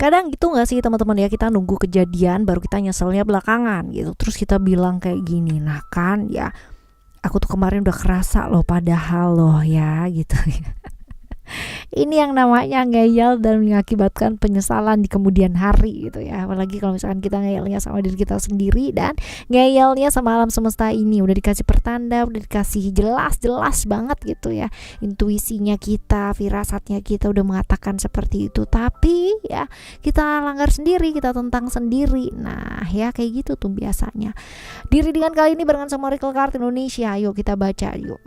Kadang gitu nggak sih teman-teman ya, kita nunggu kejadian baru kita nyeselnya belakangan gitu. Terus kita bilang kayak gini, nah kan ya aku tuh kemarin udah kerasa loh padahal loh ya gitu. Ini yang namanya ngeyel dan mengakibatkan penyesalan di kemudian hari gitu ya. Apalagi kalau misalkan kita ngeyelnya sama diri kita sendiri dan ngeyelnya sama alam semesta ini. Udah dikasih pertanda, udah dikasih jelas banget gitu ya. Intuisinya kita, firasatnya kita udah mengatakan seperti itu. Tapi ya kita langgar sendiri, kita tentang sendiri. Nah ya kayak gitu tuh biasanya. Diri dengan kali ini barengan sama Oracle Card Indonesia. Yuk kita baca yuk.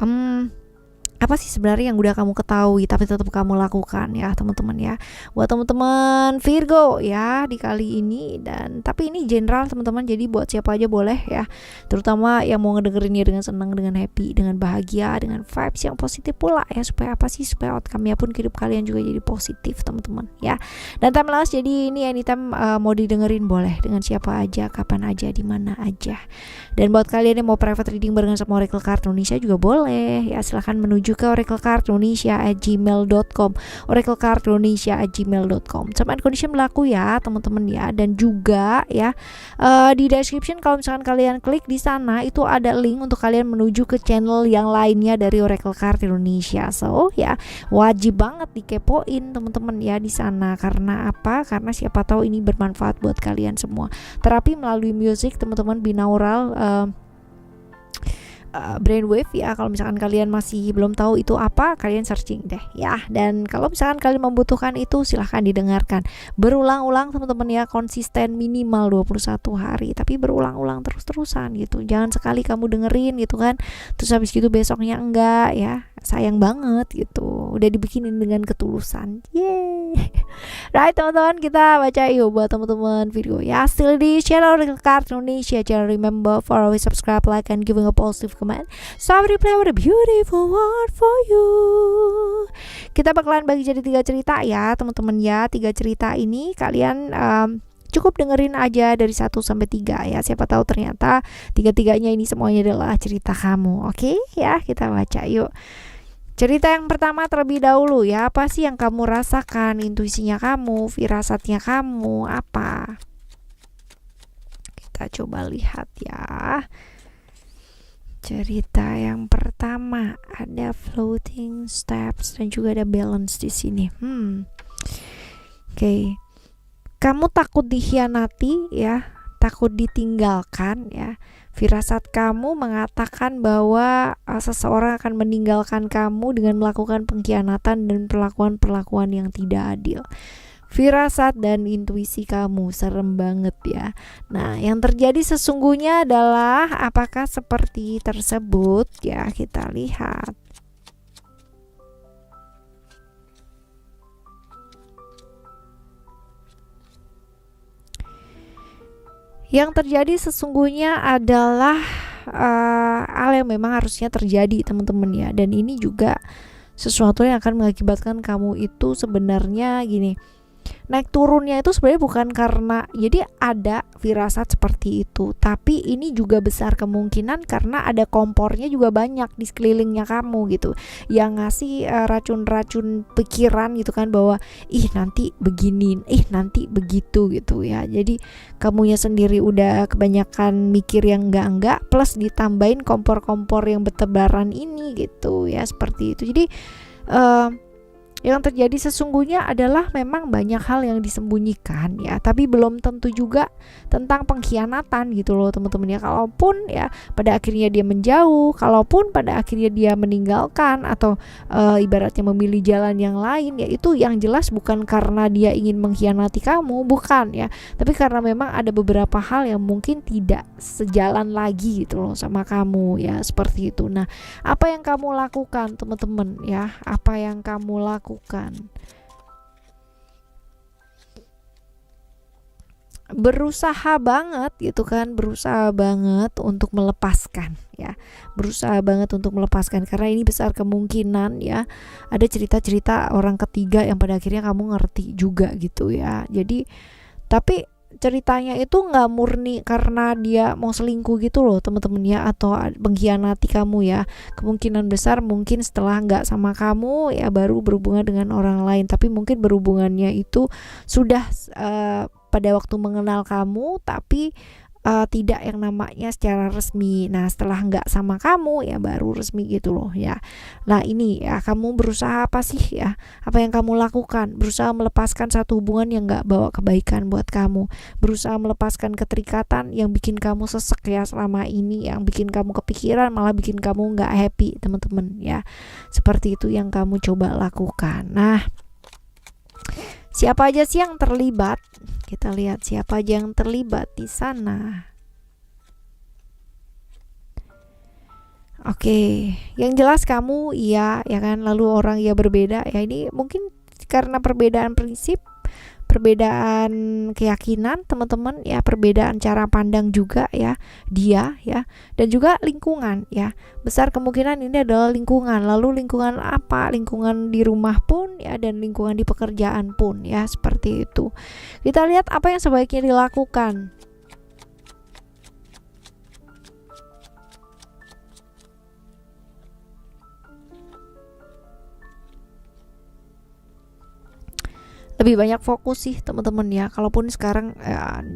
Apa sih sebenarnya yang udah kamu ketahui tapi tetap kamu lakukan ya teman-teman ya, buat teman-teman Virgo ya di kali ini. Dan tapi ini general teman-teman, jadi buat siapa aja boleh ya, terutama yang mau ngedengerinnya dengan senang, dengan happy, dengan bahagia, dengan vibes yang positif pula ya. Supaya apa sih, supaya outcome-nya pun hidup kalian juga jadi positif teman-teman ya. Dan timeless, jadi ini anytime mau didengerin boleh dengan siapa aja, kapan aja, di mana aja. Dan buat kalian yang mau private reading barengan sama Oracle Card Indonesia juga boleh ya, silahkan menuju ke oraclecardindonesia@gmail.com, oraclecardindonesia@gmail.com. Terms and condition berlaku ya teman-teman ya. Dan juga ya di description kalau misalkan kalian klik di sana itu ada link untuk kalian menuju ke channel yang lainnya dari Oracle Card Indonesia. So ya wajib banget dikepoin teman-teman ya di sana. Karena apa? Karena siapa tahu ini bermanfaat buat kalian semua. Terapi melalui musik teman-teman, binaural brainwave ya. Kalau misalkan kalian masih belum tahu itu apa, kalian searching deh ya. Dan kalau misalkan kalian membutuhkan itu silahkan didengarkan berulang-ulang teman-teman ya, konsisten minimal 21 hari, tapi berulang-ulang terus-terusan gitu. Jangan sekali kamu dengerin gitu kan terus habis gitu besoknya enggak ya, sayang banget gitu. Udah dibikinin dengan ketulusan. Yeay. Right teman-teman, kita baca yuk buat teman-teman Virgo ya, still di channel Oracle Card Indonesia. Jangan remember for always subscribe, like, and giving a positive comment. So I will play with a beautiful word for you. Kita bakalan bagi jadi 3 cerita ya teman-teman ya. 3 cerita ini kalian cukup dengerin aja dari 1 sampai 3 ya. Siapa tahu ternyata 3-3-nya ini semuanya adalah cerita kamu. Oke ya, kita baca yuk. Cerita yang pertama terlebih dahulu ya. Apa sih yang kamu rasakan, intuisinya kamu, firasatnya kamu apa? Kita coba lihat ya. Cerita yang pertama ada floating steps dan juga ada balance di sini. Oke. Kamu takut dikhianati ya, takut ditinggalkan ya. Firasat kamu mengatakan bahwa seseorang akan meninggalkan kamu dengan melakukan pengkhianatan dan perlakuan-perlakuan yang tidak adil. Firasat dan intuisi kamu serem banget ya. Nah, yang terjadi sesungguhnya adalah apakah seperti tersebut ya, kita lihat. Yang terjadi sesungguhnya adalah hal yang memang harusnya terjadi teman-teman ya. Dan ini juga sesuatu yang akan mengakibatkan kamu itu sebenarnya gini, naik turunnya itu sebenarnya bukan karena jadi ada firasat seperti itu, tapi ini juga besar kemungkinan karena ada kompornya juga banyak di sekelilingnya kamu gitu, yang ngasih racun-racun pikiran gitu kan, bahwa ih nanti begini, ih nanti begitu gitu ya. Jadi kamunya sendiri udah kebanyakan mikir yang enggak, plus ditambahin kompor-kompor yang bertebaran ini gitu ya, seperti itu. Jadi yang terjadi sesungguhnya adalah memang banyak hal yang disembunyikan ya, tapi belum tentu juga tentang pengkhianatan gitu loh teman-teman ya. Kalaupun ya pada akhirnya dia menjauh, kalaupun pada akhirnya dia meninggalkan atau ibaratnya memilih jalan yang lain ya, itu yang jelas bukan karena dia ingin mengkhianati kamu, bukan ya, tapi karena memang ada beberapa hal yang mungkin tidak sejalan lagi gitu loh sama kamu ya, seperti itu. Nah, apa yang kamu lakukan teman-teman ya, apa yang kamu lakukan? Berusaha banget gitu kan, berusaha banget untuk melepaskan ya, berusaha banget untuk melepaskan, karena ini besar kemungkinan ya ada cerita-cerita orang ketiga yang pada akhirnya kamu ngerti juga gitu ya. Jadi tapi ceritanya itu nggak murni karena dia mau selingkuh gitu loh teman-teman ya, atau mengkhianati kamu ya. Kemungkinan besar mungkin setelah nggak sama kamu ya baru berhubungan dengan orang lain, tapi mungkin berhubungannya itu sudah pada waktu mengenal kamu, tapi tidak yang namanya secara resmi. Nah setelah nggak sama kamu ya baru resmi gitu loh ya. Nah ini ya, kamu berusaha apa sih ya, apa yang kamu lakukan? Berusaha melepaskan satu hubungan yang nggak bawa kebaikan buat kamu, berusaha melepaskan keterikatan yang bikin kamu sesek ya selama ini, yang bikin kamu kepikiran, malah bikin kamu nggak happy teman-teman ya. Seperti itu yang kamu coba lakukan. Nah siapa aja sih yang terlibat? Kita lihat siapa aja yang terlibat di sana. Oke, yang jelas kamu iya ya kan, lalu orang ya berbeda ya. Ini mungkin karena perbedaan prinsip, perbedaan keyakinan teman-teman ya, perbedaan cara pandang juga ya dia ya, dan juga lingkungan ya. Besar kemungkinan ini adalah lingkungan. Lalu lingkungan apa? Lingkungan di rumah pun ya, dan lingkungan di pekerjaan pun ya, seperti itu. Kita lihat apa yang sebaiknya dilakukan. Lebih banyak fokus sih teman-teman ya. Kalaupun sekarang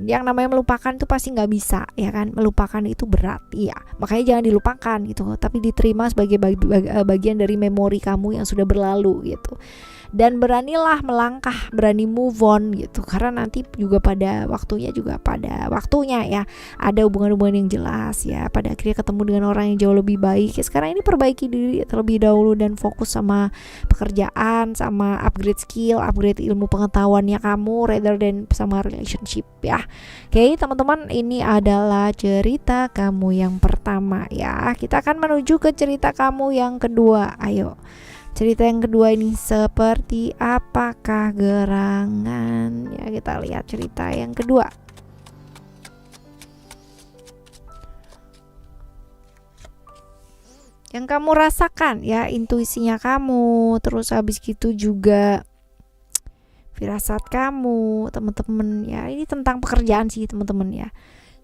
yang namanya melupakan itu pasti nggak bisa ya kan, melupakan itu berat ya, makanya jangan dilupakan gitu, tapi diterima sebagai bagian dari memori kamu yang sudah berlalu gitu. Dan beranilah melangkah, berani move on gitu, karena nanti juga pada waktunya ya ada hubungan-hubungan yang jelas ya, pada akhirnya ketemu dengan orang yang jauh lebih baik ya. Sekarang ini perbaiki diri terlebih dahulu dan fokus sama pekerjaan, sama upgrade skill, upgrade ilmu pengetahuannya kamu, rather than sama relationship ya. Oke teman-teman, ini adalah cerita kamu yang pertama ya. Kita akan menuju ke cerita kamu yang kedua. Ayo, cerita yang kedua ini seperti apakah gerangan? Ya, kita lihat cerita yang kedua. Yang kamu rasakan ya, intuisinya kamu, terus habis gitu juga firasat kamu, teman-teman ya. Ini tentang pekerjaan sih, teman-teman ya.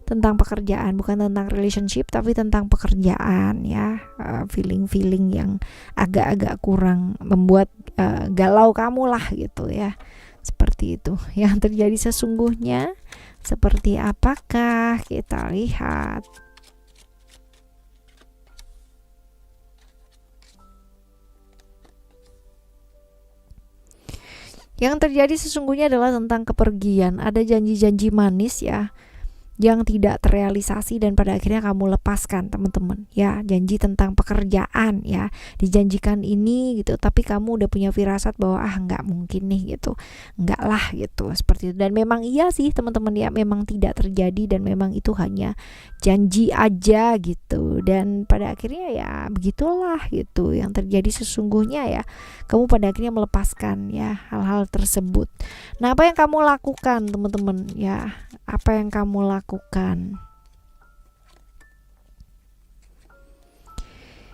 Tentang pekerjaan, bukan tentang relationship, tapi tentang pekerjaan ya. Feeling-feeling yang agak-agak kurang membuat galau kamu lah gitu ya. Seperti itu yang terjadi sesungguhnya. Seperti apakah? Kita lihat. Yang terjadi sesungguhnya adalah tentang kepergian. Ada janji-janji manis ya yang tidak terrealisasi dan pada akhirnya kamu lepaskan teman-teman ya. Janji tentang pekerjaan ya, dijanjikan ini gitu, tapi kamu udah punya firasat bahwa nggak mungkin nih gitu, nggak lah gitu, seperti itu. Dan memang iya sih teman-teman ya, memang tidak terjadi dan memang itu hanya janji aja gitu. Dan pada akhirnya ya begitulah gitu yang terjadi sesungguhnya ya. Kamu pada akhirnya melepaskan ya hal-hal tersebut. Nah apa yang kamu lakukan teman-teman ya, apa yang kamu lakukan?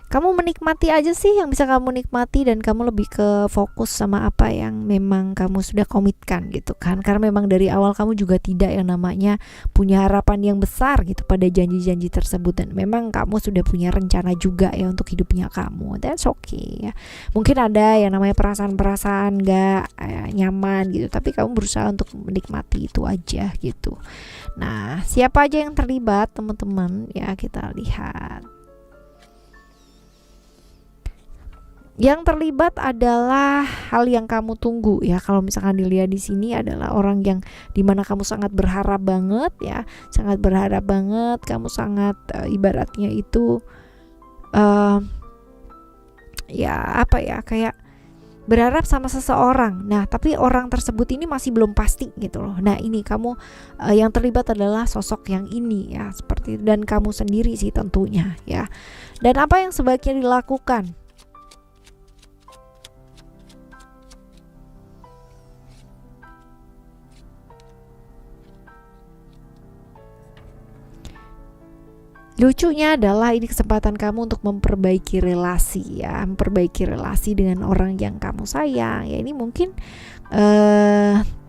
Kamu menikmati aja sih yang bisa kamu nikmati, dan kamu lebih ke fokus sama apa yang memang kamu sudah komitkan gitu kan. Karena memang dari awal kamu juga tidak yang namanya punya harapan yang besar gitu pada janji-janji tersebut, dan memang kamu sudah punya rencana juga ya untuk hidupnya kamu. That's okay ya. Mungkin ada yang namanya perasaan-perasaan gak nyaman gitu, tapi kamu berusaha untuk menikmati itu aja gitu. Nah siapa aja yang terlibat teman-teman ya, kita lihat. Yang terlibat adalah hal yang kamu tunggu ya. Kalau misalkan dilihat di sini adalah orang yang dimana kamu sangat berharap banget ya, sangat berharap banget. Kamu sangat ibaratnya itu ya apa ya, kayak berharap sama seseorang. Nah tapi orang tersebut ini masih belum pasti gitu loh. Nah ini kamu yang terlibat adalah sosok yang ini ya, seperti itu. Dan kamu sendiri sih tentunya ya. Dan apa yang sebaiknya dilakukan? Lucunya adalah ini kesempatan kamu untuk memperbaiki relasi ya, memperbaiki relasi dengan orang yang kamu sayang ya. Ini mungkin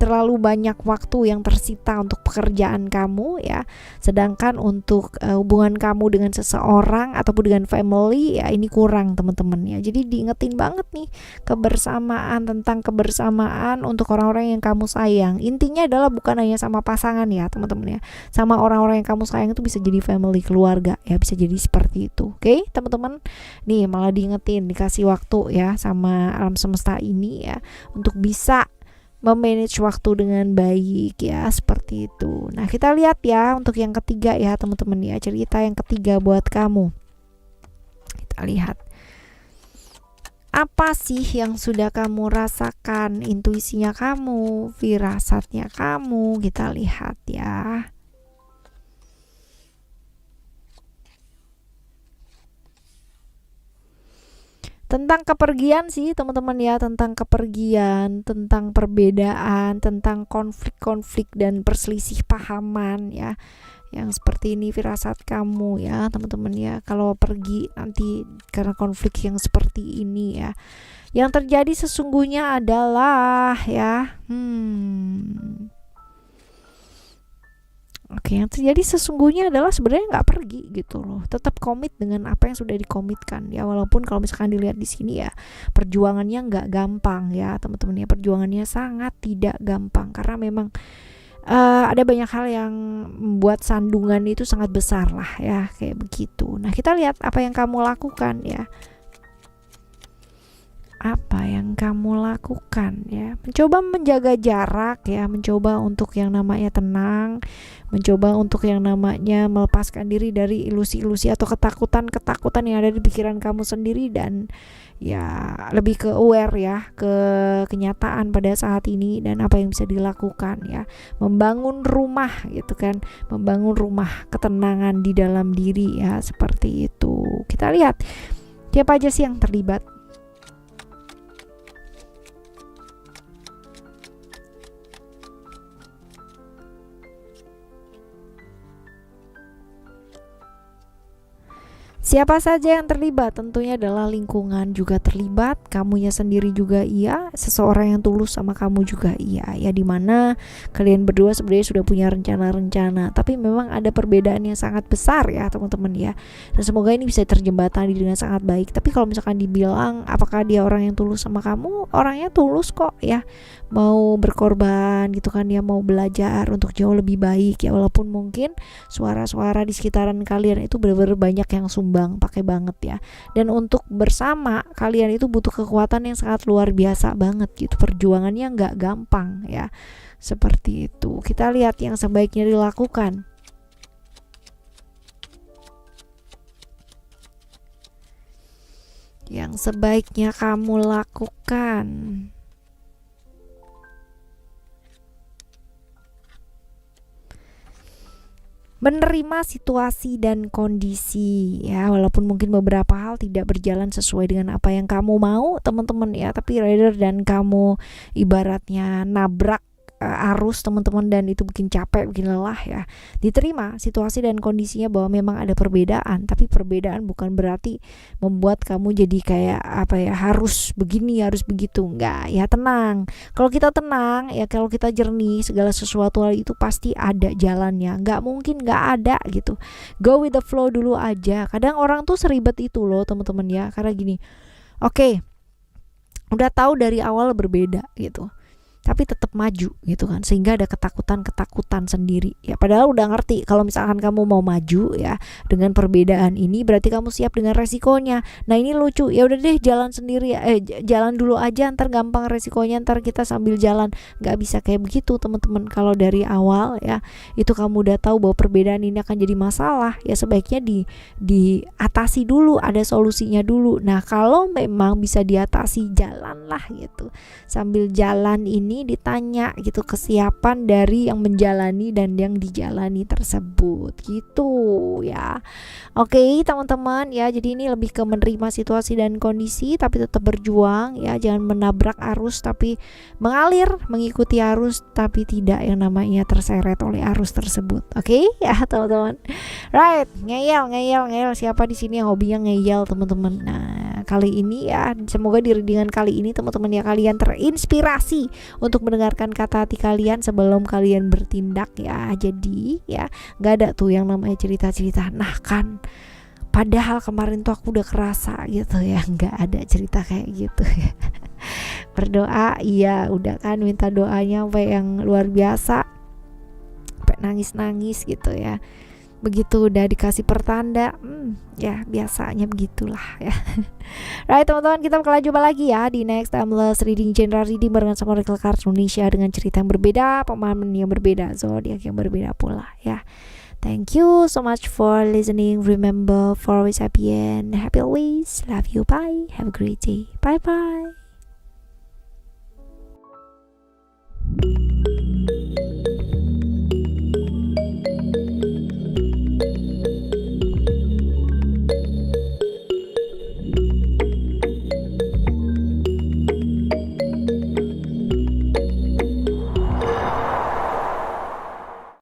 terlalu banyak waktu yang tersita untuk pekerjaan kamu ya. Sedangkan untuk hubungan kamu dengan seseorang ataupun dengan family ya ini kurang teman-teman ya. Jadi diingetin banget nih tentang kebersamaan untuk orang-orang yang kamu sayang. Intinya adalah bukan hanya sama pasangan ya teman-teman ya. Sama orang-orang yang kamu sayang itu bisa jadi family, keluarga ya, bisa jadi seperti itu. Oke, teman-teman. Nih malah diingetin, dikasih waktu ya sama alam semesta ini ya untuk bisa memanage waktu dengan baik ya, seperti itu. Nah kita lihat ya untuk yang ketiga ya teman-teman ya, cerita yang ketiga buat kamu. Kita lihat apa sih yang sudah kamu rasakan, intuisinya kamu, firasatnya kamu. Kita lihat ya. Tentang kepergian sih teman-teman ya, tentang kepergian, tentang perbedaan, tentang konflik-konflik dan perselisih pahaman ya. Yang seperti ini firasat kamu ya teman-teman ya, kalau pergi nanti karena konflik yang seperti ini ya. Yang terjadi sesungguhnya adalah ya Oke, yang terjadi sesungguhnya adalah sebenarnya nggak pergi gitu loh, tetap komit dengan apa yang sudah dikomitkan ya. Walaupun kalau misalkan dilihat di sini ya, perjuangannya nggak gampang ya teman-teman ya, perjuangannya sangat tidak gampang karena memang ada banyak hal yang membuat sandungan itu sangat besar lah ya, kayak begitu. Nah kita lihat apa yang kamu lakukan ya. Apa yang kamu lakukan ya, mencoba menjaga jarak ya, mencoba untuk yang namanya tenang, mencoba untuk yang namanya melepaskan diri dari ilusi-ilusi atau ketakutan yang ada di pikiran kamu sendiri, dan ya lebih ke aware ya ke kenyataan pada saat ini dan apa yang bisa dilakukan ya, membangun rumah gitu kan, membangun rumah ketenangan di dalam diri ya, seperti itu. Kita lihat siapa aja sih yang terlibat. Siapa saja yang terlibat? Tentunya adalah lingkungan juga terlibat, kamunya sendiri juga iya, seseorang yang tulus sama kamu juga iya. Ya dimana kalian berdua sebenarnya sudah punya rencana-rencana, tapi memang ada perbedaan yang sangat besar ya teman-teman ya. Dan semoga ini bisa terjembatani dengan sangat baik. Tapi kalau misalkan dibilang apakah dia orang yang tulus sama kamu, orangnya tulus kok ya. Mau berkorban gitu kan ya, mau belajar untuk jauh lebih baik ya. Walaupun mungkin suara-suara di sekitaran kalian itu benar-benar banyak yang sumbang, pakai banget ya. Dan untuk bersama kalian itu butuh kekuatan yang sangat luar biasa banget gitu. Perjuangannya nggak gampang ya, seperti itu. Kita lihat yang sebaiknya dilakukan. Yang sebaiknya kamu lakukan. Menerima situasi dan kondisi ya, walaupun mungkin beberapa hal tidak berjalan sesuai dengan apa yang kamu mau teman-teman ya, tapi rather dan kamu ibaratnya nabrak arus teman-teman dan itu bikin capek, bikin lelah ya, diterima situasi dan kondisinya bahwa memang ada perbedaan, tapi perbedaan bukan berarti membuat kamu jadi kayak apa ya, harus begini harus begitu, enggak ya. Tenang, kalau kita tenang ya, kalau kita jernih, segala sesuatu hal itu pasti ada jalannya, nggak mungkin nggak ada gitu. Go with the flow dulu aja. Kadang orang tuh seribet itu loh teman-teman ya, karena gini, oke, udah tahu dari awal berbeda gitu, tapi tetap maju gitu kan, sehingga ada ketakutan sendiri ya. Padahal udah ngerti kalau misalkan kamu mau maju ya dengan perbedaan ini, berarti kamu siap dengan resikonya. Nah ini lucu ya, udah deh jalan sendiri ya, jalan dulu aja, ntar gampang resikonya, ntar kita sambil jalan. Nggak bisa kayak begitu teman-teman. Kalau dari awal ya itu kamu udah tahu bahwa perbedaan ini akan jadi masalah ya, sebaiknya diatasi dulu, ada solusinya dulu. Nah kalau memang bisa diatasi, jalanlah gitu. Sambil jalan ini ditanya gitu kesiapan dari yang menjalani dan yang dijalani tersebut gitu ya. Oke teman-teman ya, jadi ini lebih ke menerima situasi dan kondisi tapi tetap berjuang ya, jangan menabrak arus tapi mengalir, mengikuti arus tapi tidak yang namanya terseret oleh arus tersebut. Oke ya teman-teman. Right, ngeyel siapa di sini yang hobinya ngeyel teman-teman. Nah kali ini ya. Semoga di readingan kali ini teman-teman ya kalian terinspirasi untuk mendengarkan kata hati kalian sebelum kalian bertindak ya. Jadi ya nggak ada tuh yang namanya cerita-cerita nah kan padahal kemarin tuh aku udah kerasa gitu ya, nggak ada cerita kayak gitu ya. Berdoa iya udah kan, minta doanya sampai yang luar biasa, sampai nangis-nangis gitu ya. Begitu udah dikasih pertanda ya biasanya begitulah ya. Right teman-teman, kita bakal jumpa lagi ya di next timeless reading, general reading barengan sama Oracle Cards Indonesia dengan cerita yang berbeda, pemahaman yang berbeda, zodiak yang berbeda pula ya. Thank you so much for listening. Remember for always happy and happy always. Love you, bye. Have a great day. Bye bye.